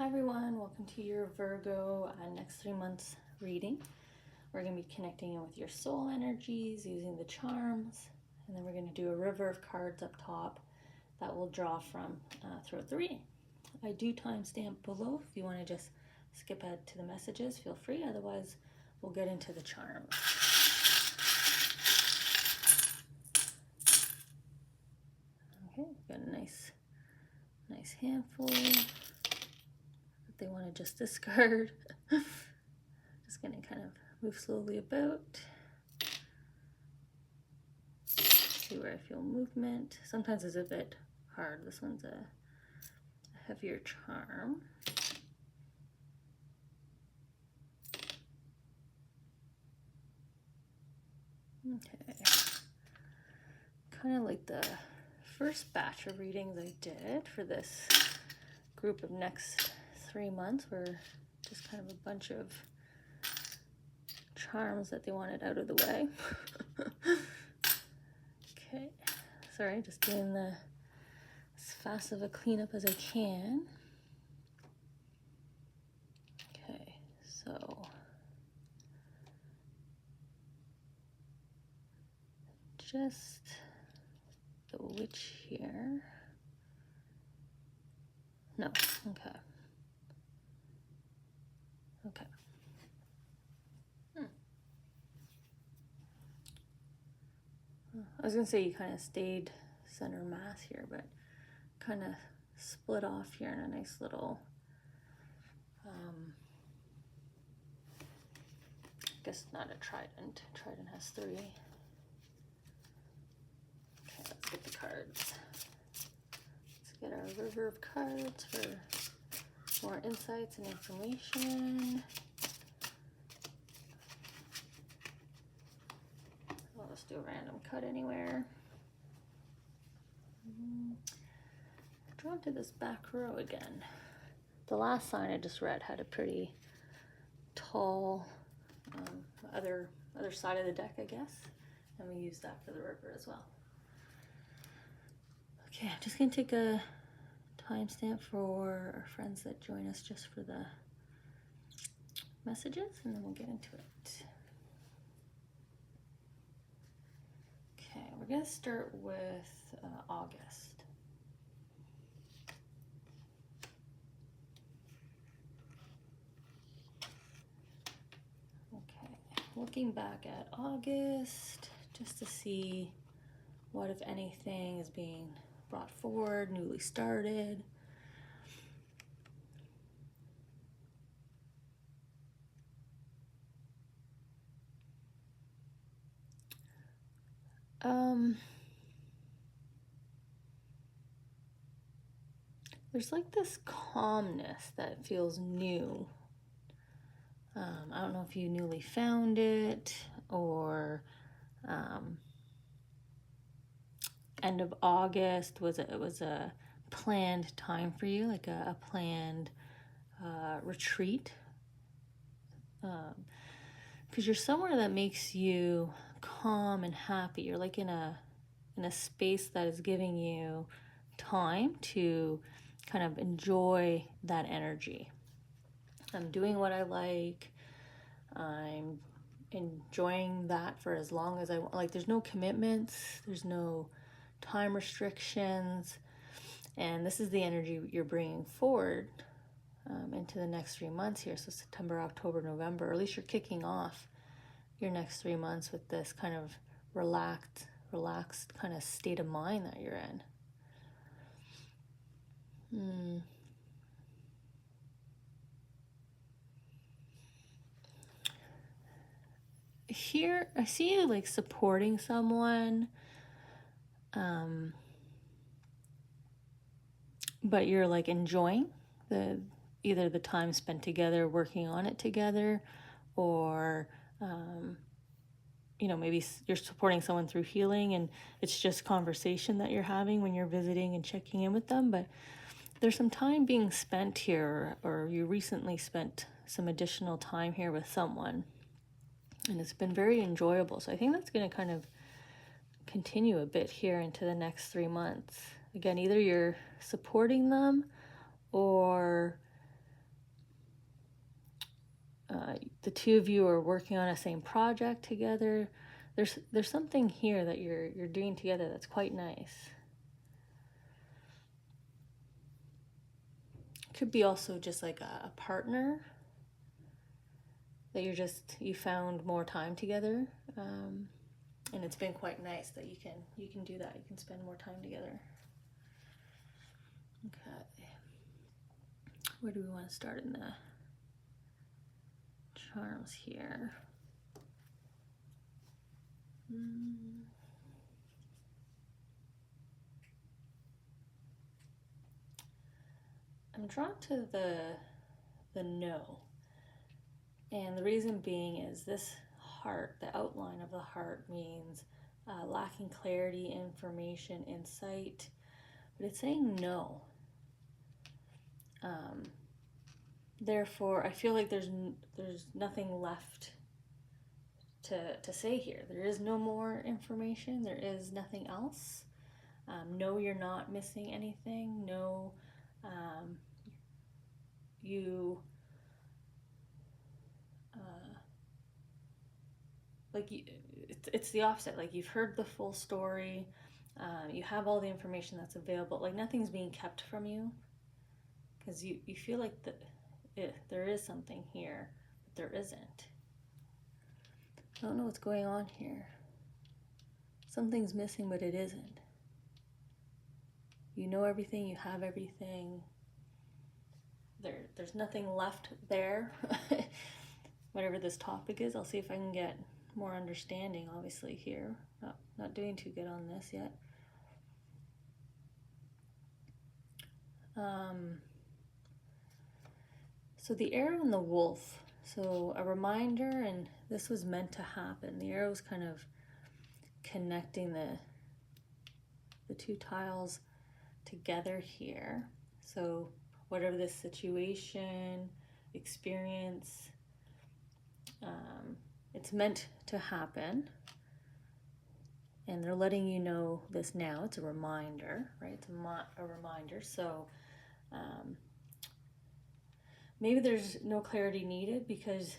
Hi everyone, welcome to your Virgo next 3 months reading. We're going to be connecting in with your soul energies using the charms, and then we're going to do a river of cards up top that we'll draw from throughout the reading. I do timestamp below. If you want to just skip ahead to the messages, feel free. Otherwise, we'll get into the charms. Okay, we've got a nice handful they want to just discard. Just going to kind of move slowly about. See where I feel movement. Sometimes it's a bit hard. This one's a heavier charm. Okay. Kind of like the first batch of readings I did for this group of next 3 months were just kind of a bunch of charms that they wanted out of the way. Okay, sorry, just doing as fast of a cleanup as I can. Okay, so just the witch here. No, okay. Okay. I was gonna say you kind of stayed center mass here, but kind of split off here in a nice little, I guess not a trident. Trident has 3. Okay, let's get the cards. Let's get our river of cards for more insights and information. I'll just do a random cut anywhere. Drawn to this back row again. The last sign I just read had a pretty tall other side of the deck, I guess, and we use that for the river as well. Okay, I'm just gonna take a timestamp for our friends that join us just for the messages, and then we'll get into it. Okay, we're gonna start with August. Looking back at August, just to see what, if anything, is being brought forward, newly started. There's like this calmness that feels new. I don't know if you newly found it or end of August was a planned time for you, like a planned retreat, because you're somewhere that makes you calm and happy. You're like in a space that is giving you time to kind of enjoy that energy. I'm doing what I like. I'm enjoying that for as long as I want. Like, there's no commitments, there's no time restrictions, and this is the energy you're bringing forward into the next 3 months here. So September, October, November, or at least you're kicking off your next 3 months with this kind of relaxed kind of state of mind that you're in. Here, I see you like supporting someone, but you're like enjoying either the time spent together working on it together, or maybe you're supporting someone through healing and it's just conversation that you're having when you're visiting and checking in with them. But there's some time being spent here, or you recently spent some additional time here with someone, and it's been very enjoyable. So I think that's going to kind of continue a bit here into the next 3 months. Again, either you're supporting them or the two of you are working on a same project together. There's something here that you're doing together that's quite nice. Could be also just like a partner that you found more time together, and it's been quite nice that you can do that. You can spend more time together. Okay, where do we want to start in the charms here? I'm drawn to the no. And the reason being is this heart, the outline of the heart means lacking clarity, information, insight, but it's saying no. Therefore, I feel like there's nothing left to say here. There is no more information. There is nothing else. No, you're not missing anything. No, it's the opposite. Like, you've heard the full story. You have all the information that's available. Like, nothing's being kept from you, because you feel like there is something here, but there isn't. I don't know what's going on here. Something's missing, but it isn't. You know everything, you have everything. There's nothing left there. Whatever this topic is, I'll see if I can get more understanding, obviously, here. Not doing too good on this yet. So the arrow and the wolf. So a reminder, and this was meant to happen. The arrow's kind of connecting the two tiles together here. So whatever this situation, experience, it's meant to happen. And they're letting you know this now. It's a reminder, right? It's a reminder. So maybe there's no clarity needed because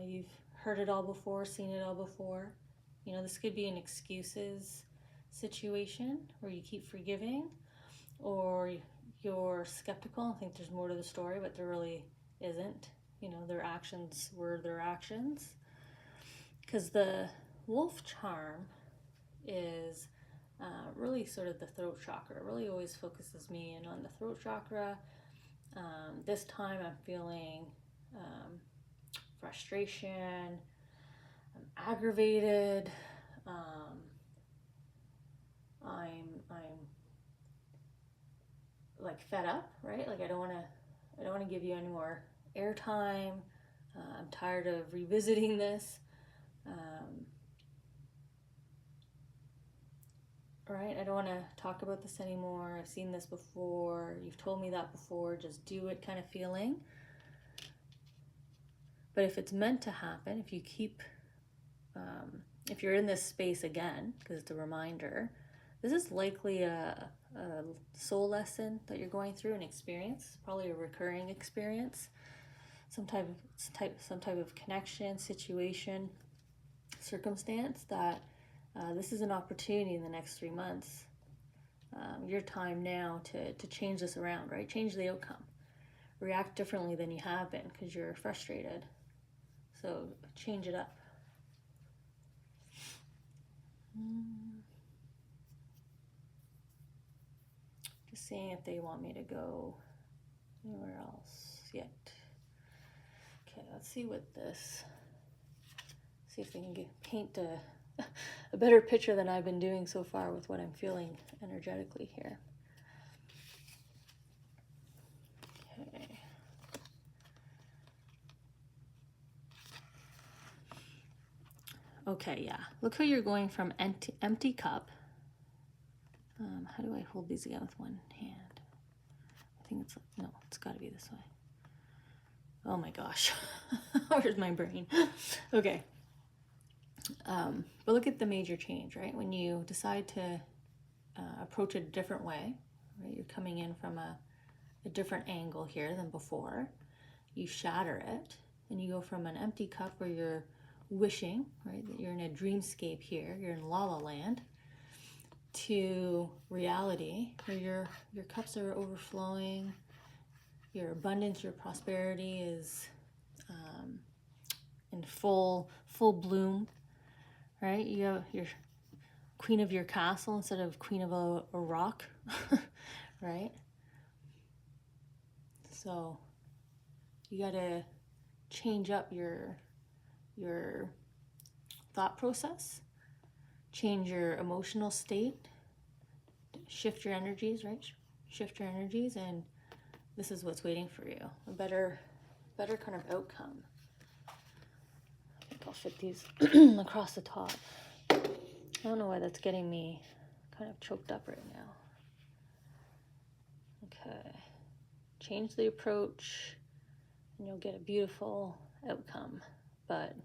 you've heard it all before, seen it all before. You know, this could be an excuses situation where you keep forgiving, or you're skeptical and think there's more to the story, but there really isn't. You know, their actions were their actions. Because the wolf charm is really sort of the throat chakra. It really always focuses me in on the throat chakra. This time I'm feeling frustration, I'm aggravated, I'm like fed up, right? Like I don't want to give you any more airtime. I'm tired of revisiting this. Right? I don't want to talk about this anymore. I've seen this before. You've told me that before. Just do it kind of feeling. But if it's meant to happen, if you keep, if you're in this space again, because it's a reminder, this is likely a soul lesson that you're going through, an experience, probably a recurring experience, some type of connection, situation, circumstance that this is an opportunity in the next 3 months. Your time now to change this around, right? Change the outcome. React differently than you have been because you're frustrated. So change it up. Just seeing if they want me to go anywhere else yet. Okay, let's see what this. See if they can paint a better picture than I've been doing so far with what I'm feeling energetically here. Okay. Okay, yeah. Look how you're going from empty cup. How do I hold these again with one hand? I think it's got to be this way. Oh my gosh. Where's my brain? Okay. But look at the major change, right? When you decide to approach it a different way, right? You're coming in from a different angle here than before. You shatter it. and you go from an empty cup where you're wishing, right, that you're in a dreamscape here, you're in la la land, to reality where your cups are overflowing, your abundance, your prosperity is in full bloom, right? You're queen of your castle instead of queen of a rock, right? So you got to change up your thought process, change your emotional state, shift your energies, right? Shift your energies, and this is what's waiting for you. A better kind of outcome. I think I'll fit these across the top. I don't know why that's getting me kind of choked up right now. Okay. Change the approach and you'll get a beautiful outcome. But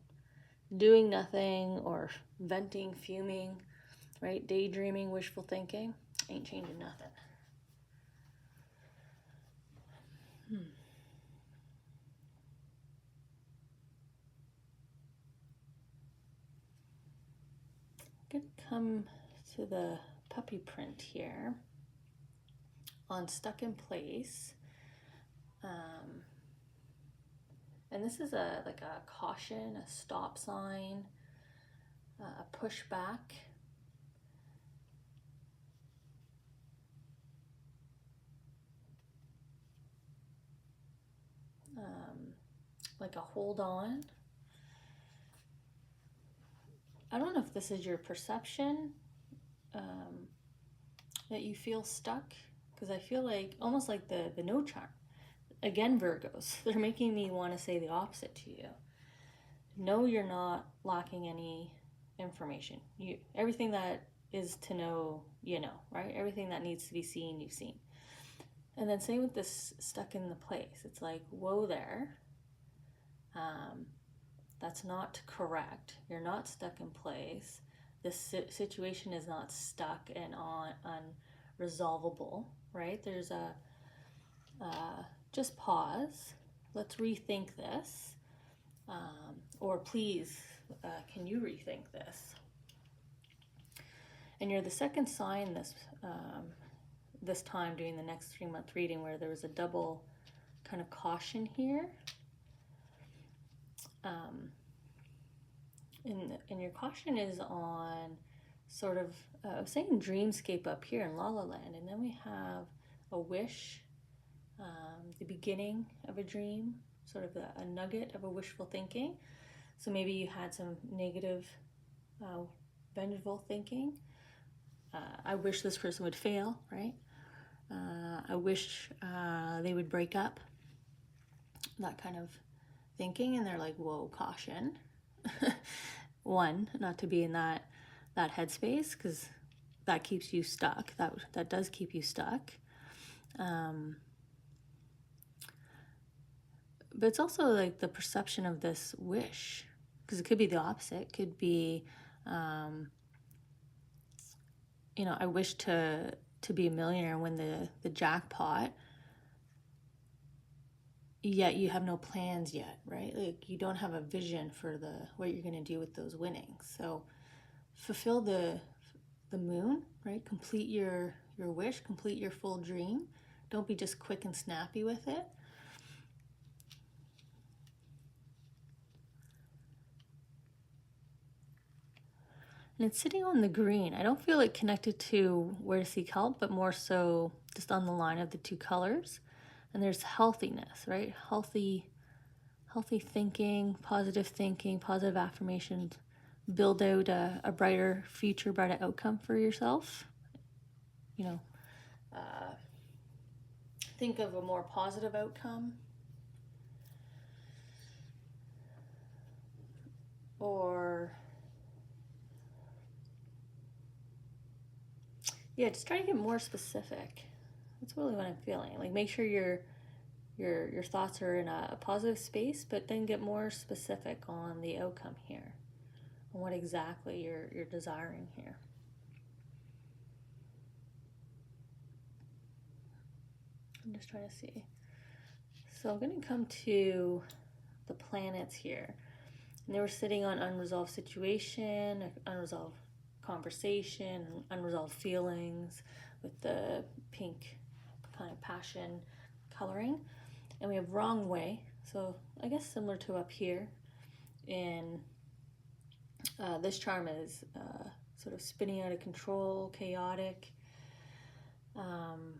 doing nothing or venting, fuming, right? Daydreaming, wishful thinking ain't changing nothing. I'm gonna come to the puppy print here on Stuck in Place. And this is like a caution, a stop sign, a pushback. Like a hold on. I don't know if this is your perception that you feel stuck, because I feel like almost like the no charm. Again, Virgos, they're making me want to say the opposite to you. No, you're not lacking any information. Everything that is to know, you know, right? Everything that needs to be seen, you've seen. And then same with this stuck in the place. It's like, whoa there. That's not correct. You're not stuck in place. This situation is not stuck and unresolvable, right? There's a just pause. Let's rethink this. Or please, can you rethink this? And you're the second sign this time doing the next 3-month reading where there was a double kind of caution here. And your caution is on sort of, I was saying dreamscape up here in La La Land, and then we have a wish, the beginning of a dream, sort of a nugget of a wishful thinking. So maybe you had some negative, vengeful thinking. I wish this person would fail, right? I wish they would break up. That kind of thinking, and they're like, whoa, caution. One, not to be in that headspace, because that keeps you stuck. That does keep you stuck. But it's also like the perception of this wish, because it could be the opposite. It could be, you know, I wish to be a millionaire and win the jackpot, yet you have no plans yet, right? Like you don't have a vision for what you're going to do with those winnings. So fulfill the moon, right? Complete your wish, complete your full dream. Don't be just quick and snappy with it. And it's sitting on the green. I don't feel it connected to where to seek help, but more so just on the line of the two colors. And there's healthiness, right? Healthy thinking, positive affirmations. Build out a brighter future, brighter outcome for yourself. You know, think of a more positive outcome. Or yeah, just try to get more specific. That's really what I'm feeling. Like make sure your thoughts are in a positive space, but then get more specific on the outcome here, on what exactly you're desiring here. I'm just trying to see. So I'm going to come to the planets here. And they were sitting on unresolved situation, unresolved conversation, unresolved feelings with the pink kind of passion coloring. And we have wrong way. So I guess similar to up here in this charm is sort of spinning out of control, chaotic. I'm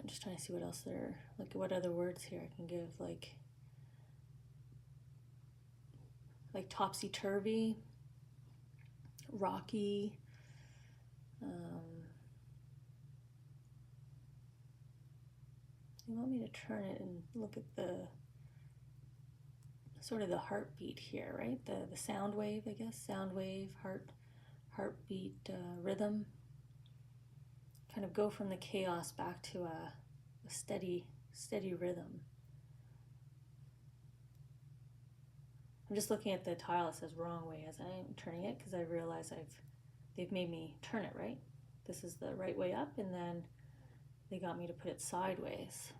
just trying to see what else there, like what other words here I can give, like topsy-turvy, rocky. You want me to turn it and look at the sort of the heartbeat here, right? The sound wave, I guess, sound wave, heartbeat rhythm. Kind of go from the chaos back to a steady rhythm. I'm just looking at the tile that says wrong way as I'm turning it, because I realize they've made me turn it, right? This is the right way up, and then they got me to put it sideways.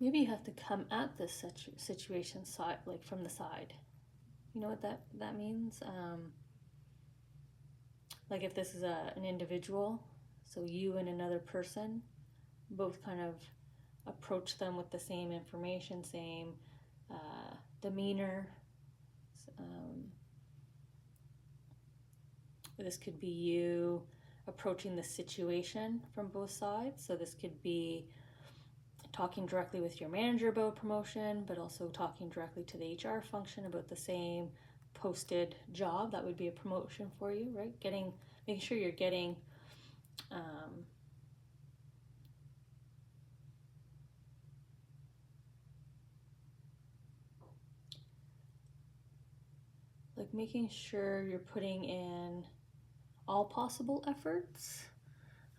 Maybe you have to come at this situation side, like from the side. You know what that means? Like if this is an individual, so you and another person, both kind of approach them with the same information, same demeanor. This could be you approaching the situation from both sides. So this could be talking directly with your manager about promotion, but also talking directly to the HR function about the same posted job. That would be a promotion for you, right? Making sure you're getting like making sure you're putting in all possible efforts.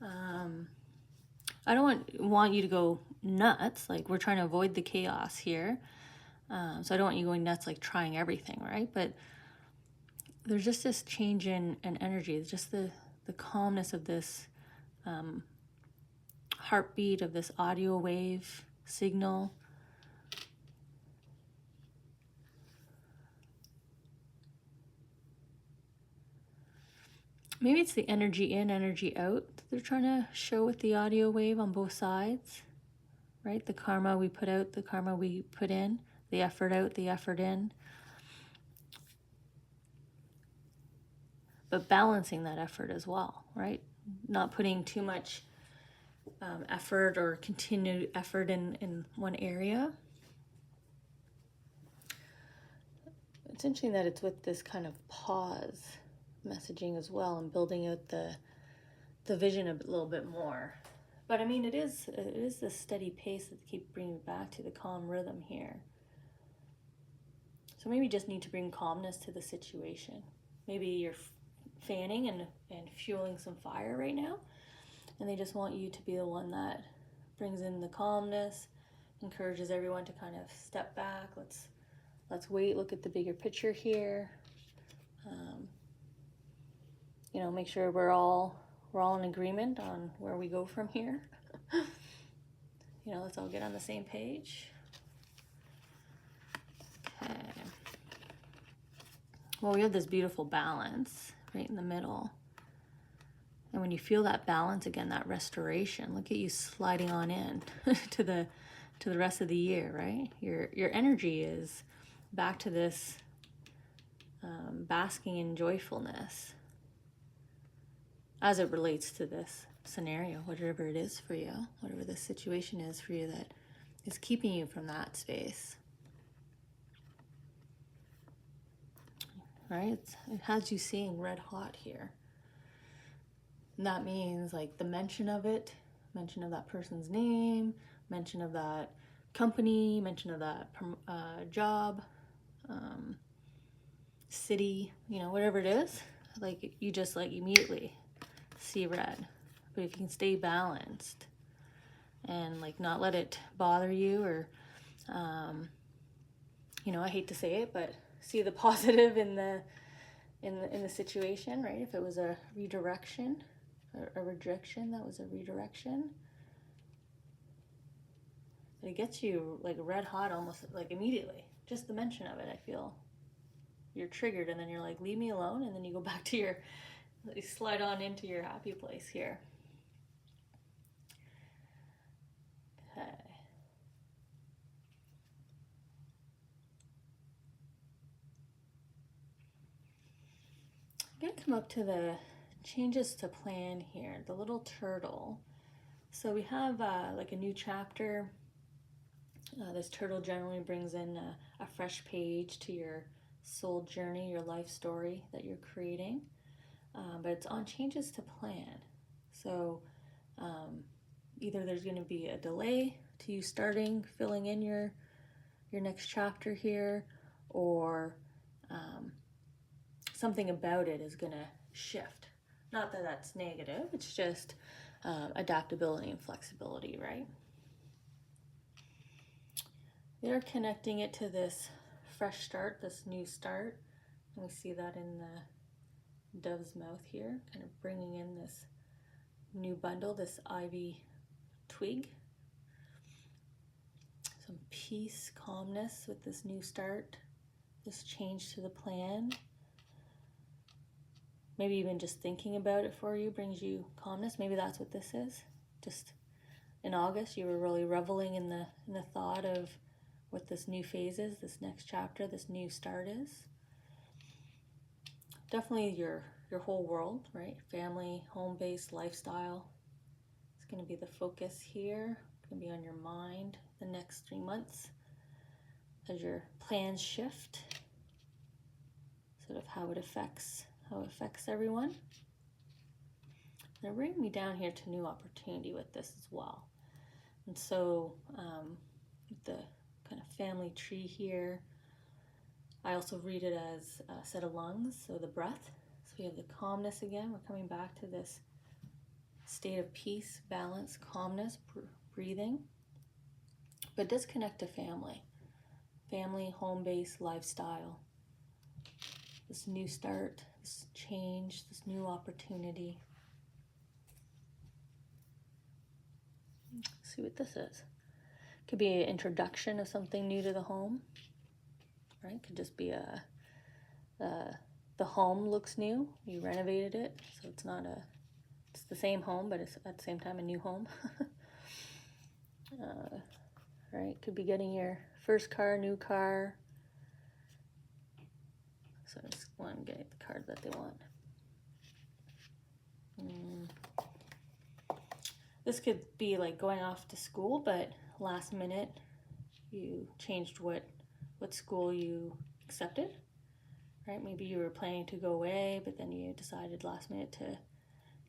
I don't want you to go nuts. Like, we're trying to avoid the chaos here. So I don't want you going nuts, like trying everything, right? But there's just this change in energy. It's just the calmness of this heartbeat, of this audio wave signal. Maybe it's the energy in, energy out that they're trying to show with the audio wave on both sides, right? The karma we put out, the karma we put in, the effort out, the effort in. But balancing that effort as well, right? Not putting too much effort or continued effort in one area. It's interesting that it's with this kind of pause messaging as well, and building out the vision a little bit more. But I mean, it is this steady pace that keep bringing back to the calm rhythm here. So maybe you just need to bring calmness to the situation. Maybe you're fanning and fueling some fire right now, and they just want you to be the one that brings in the calmness, encourages everyone to kind of step back. Let's wait, look at the bigger picture here. Make sure we're all in agreement on where we go from here. Let's all get on the same page. Okay. Well, we have this beautiful balance right in the middle. And when you feel that balance again, that restoration, look at you sliding on in to the rest of the year, right? Your energy is back to this basking in joyfulness as it relates to this scenario, whatever it is for you, whatever the situation is for you that is keeping you from that space. Right? It has you seeing red hot here. And that means like the mention of that person's name, mention of that company, mention of that job, city, whatever it is, like you just like immediately see red. But if you can stay balanced and like not let it bother you, or I hate to say it, but see the positive in in the situation, right? If it was a redirection, a rejection, that was a redirection. It gets you like red hot almost like immediately. Just the mention of it, I feel you're triggered, and then you're like, leave me alone, and then you go back to your, you slide on into your happy place here. Okay. I'm gonna come up to the changes to plan here, the little turtle. So we have like a new chapter. This turtle generally brings in a fresh page to your soul journey, your life story that you're creating. But it's on changes to plan. So either there's going to be a delay to you starting, filling in your next chapter here, or something about it is going to shift. Not that that's negative, it's just adaptability and flexibility, right? They're connecting it to this fresh start, this new start. And we see that in the dove's mouth here, kind of bringing in this new bundle, this ivy twig. Some peace, calmness with this new start, this change to the plan. Maybe even just thinking about it for you brings you calmness. Maybe that's what this is. Just in August, you were really reveling in the thought of what this new phase is, this next chapter, this new start is. Definitely your whole world, right? Family, home-based lifestyle. It's going to be the focus here. It's going to be on your mind the next 3 months as your plans shift. Sort of how it affects everyone. They're bringing me down here to new opportunity with this as well. And so the kind of family tree here, I also read it as a set of lungs, so the breath. So we have the calmness again. We're coming back to this state of peace, balance, calmness, breathing. But it does connect to family, home-based lifestyle. This new start, this change, this new opportunity. Let's see what this is. Could be an introduction of something new to the home, right? Could just be the home looks new. You renovated it, so it's the same home, but it's at the same time a new home. Right? Could be getting your first car, new car. So I just want to get the card that they want. This could be like going off to school, but last minute you changed what school you accepted, right? Maybe you were planning to go away, but then you decided last minute to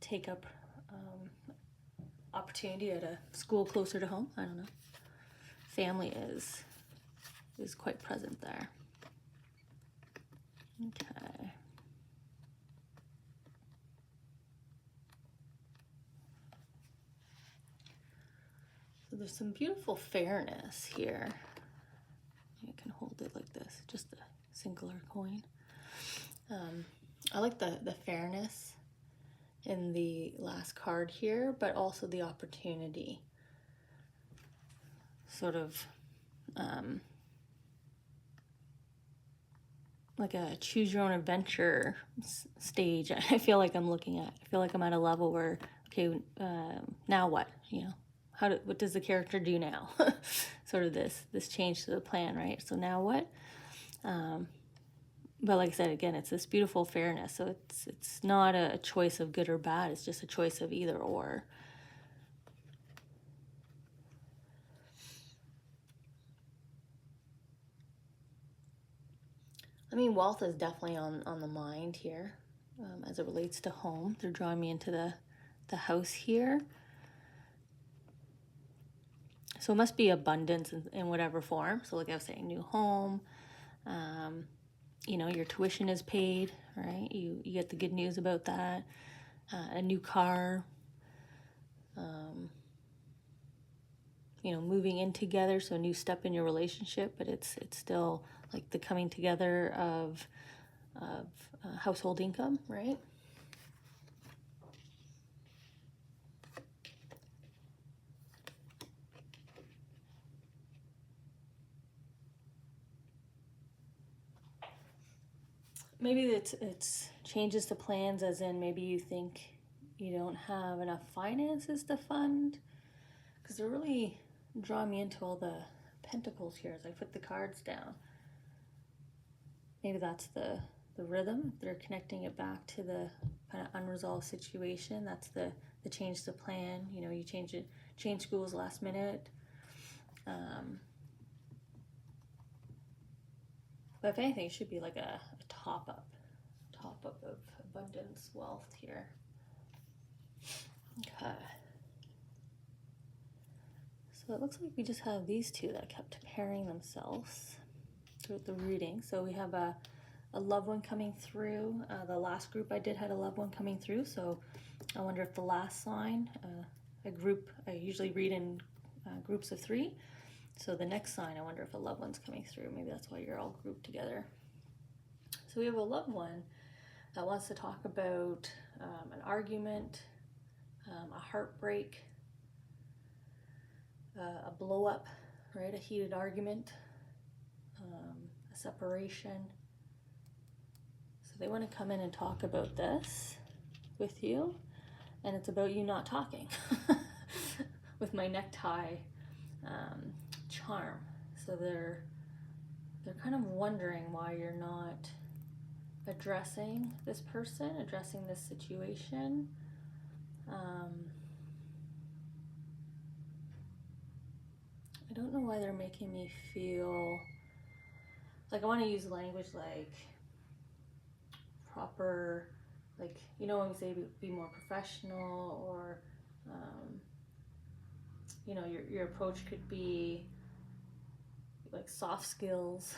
take up opportunity at a school closer to home. I don't know. Family is quite present there. Okay. So there's some beautiful fairness here. You can hold it like this, just a singular coin. I like the fairness in the last card here, but also the opportunity. Sort of like a choose your own adventure stage. I feel like I'm looking at. I feel like I'm at a level where, okay, now what? You know, what does the character do now? Sort of this change to the plan, right? So now what? But like I said, again, it's this beautiful fairness. So it's not a choice of good or bad. It's just a choice of either or. I mean, wealth is definitely on the mind here as it relates to home. They're drawing me into the house here. So it must be abundance in whatever form. So like I was saying, new home, you know, your tuition is paid, right? You get the good news about that. A new car, you know, moving in together, so a new step in your relationship, but it's still like the coming together of of household income, right? Maybe it's changes to plans, as in maybe you think you don't have enough finances to fund, because they're really drawing me into all the pentacles here as I put the cards down. Maybe that's the rhythm. They're connecting it back to the kind of unresolved situation. That's the change to plan. You know, you change schools last minute. But if anything, it should be like a top up of abundance, wealth here. Okay. So it looks like we just have these two that kept pairing themselves through the reading. So we have a loved one coming through. The last group I did had a loved one coming through. So I wonder if the last sign, I usually read in groups of 3. So the next sign, I wonder if a loved one's coming through. Maybe that's why you're all grouped together. So we have a loved one that wants to talk about an argument, a heartbreak, a blow up, right? A heated argument, a separation. So they want to come in and talk about this with you, and it's about you not talking with my necktie charm. So they're kind of wondering why you're not addressing this person, addressing this situation. I don't know why they're making me feel like I want to use language like proper, like, you know, when we say be more professional, or you know, your approach could be like soft skills.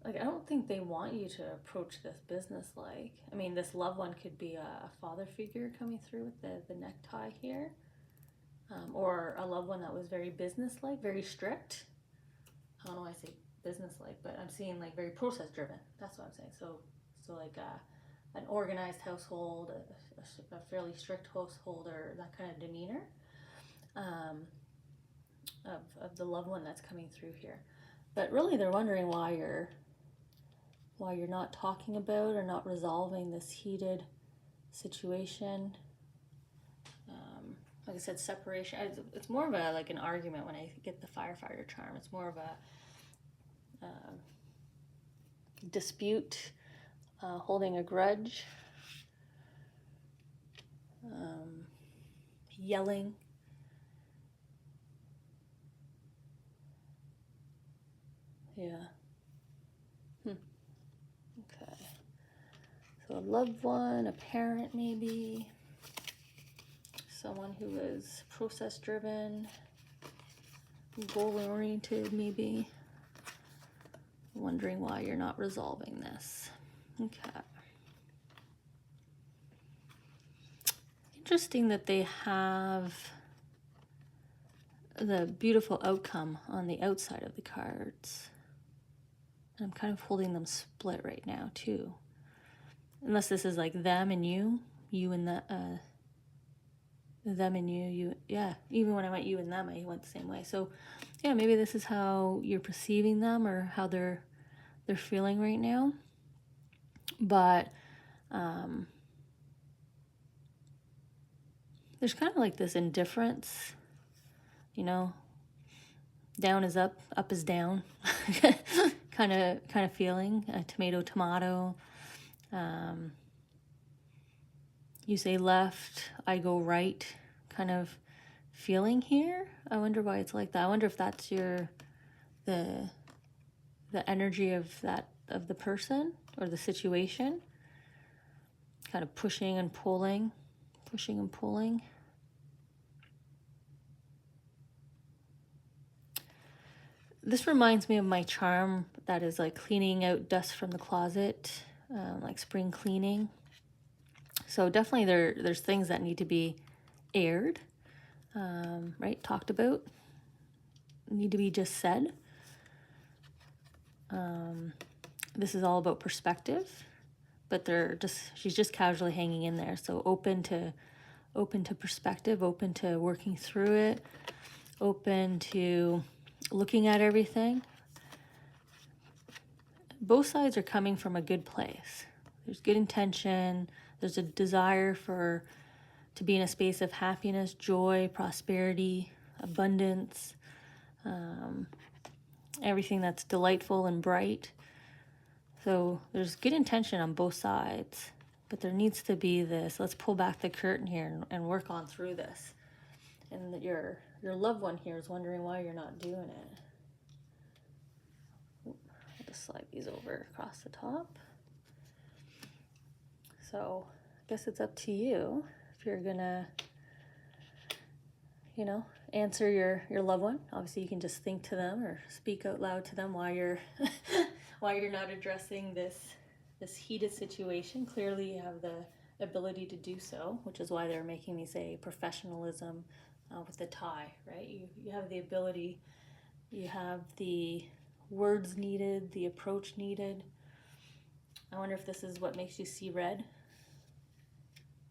Like, I don't think they want you to approach this business like. I mean, this loved one could be a father figure coming through with the necktie here, or a loved one that was very business-like, very strict. I don't know why I say business-like, but I'm seeing like very process-driven. That's what I'm saying. So like an organized household, a fairly strict household, or that kind of demeanor of the loved one that's coming through here. But really, they're wondering why you're not talking about or not resolving this heated situation. Like I said, separation. It's more of a like an argument when I get the firefighter charm. It's more of a dispute, holding a grudge, yelling. Yeah. Okay. So a loved one, a parent maybe, someone who is process-driven, goal-oriented maybe, wondering why you're not resolving this. Okay. Interesting that they have the beautiful outcome on the outside of the cards. I'm kind of holding them split right now too. Unless this is like them and you and them and you, yeah. Even when I went you and them, I went the same way. So yeah, maybe this is how you're perceiving them or how they're feeling right now. But there's kind of like this indifference, you know, down is up, up is down, kind of feeling. Tomato. You say left, I go right, kind of feeling here. I wonder why it's like that. I wonder if that's the energy of the person or the situation, kind of pushing and pulling. This reminds me of my charm that is like cleaning out dust from the closet, like spring cleaning. So definitely there's things that need to be aired, right? Talked about. need to be just said. This is all about perspective, but she's just casually hanging in there. So open to perspective, open to working through it, open to looking at everything. Both sides are coming from a good place. There's good intention. There's a desire to be in a space of happiness, joy, prosperity, abundance, everything that's delightful and bright. So there's good intention on both sides, but there needs to be this, let's pull back the curtain here and work on through this. And that your loved one here is wondering why you're not doing it. I'll just slide these over across the top. So I guess it's up to you if you're gonna, answer your loved one. Obviously you can just think to them or speak out loud to them why you're why you're not addressing this heated situation. Clearly you have the ability to do so, which is why they're making me say professionalism with the tie, right? You have the ability, you have the words needed, the approach needed. I wonder if this is what makes you see red,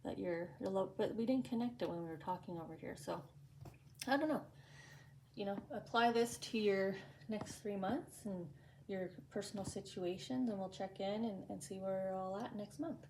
that you're low, but we didn't connect it when we were talking over here. So I don't know, apply this to your next 3 months and your personal situations, and we'll check in and see where we're all at next month.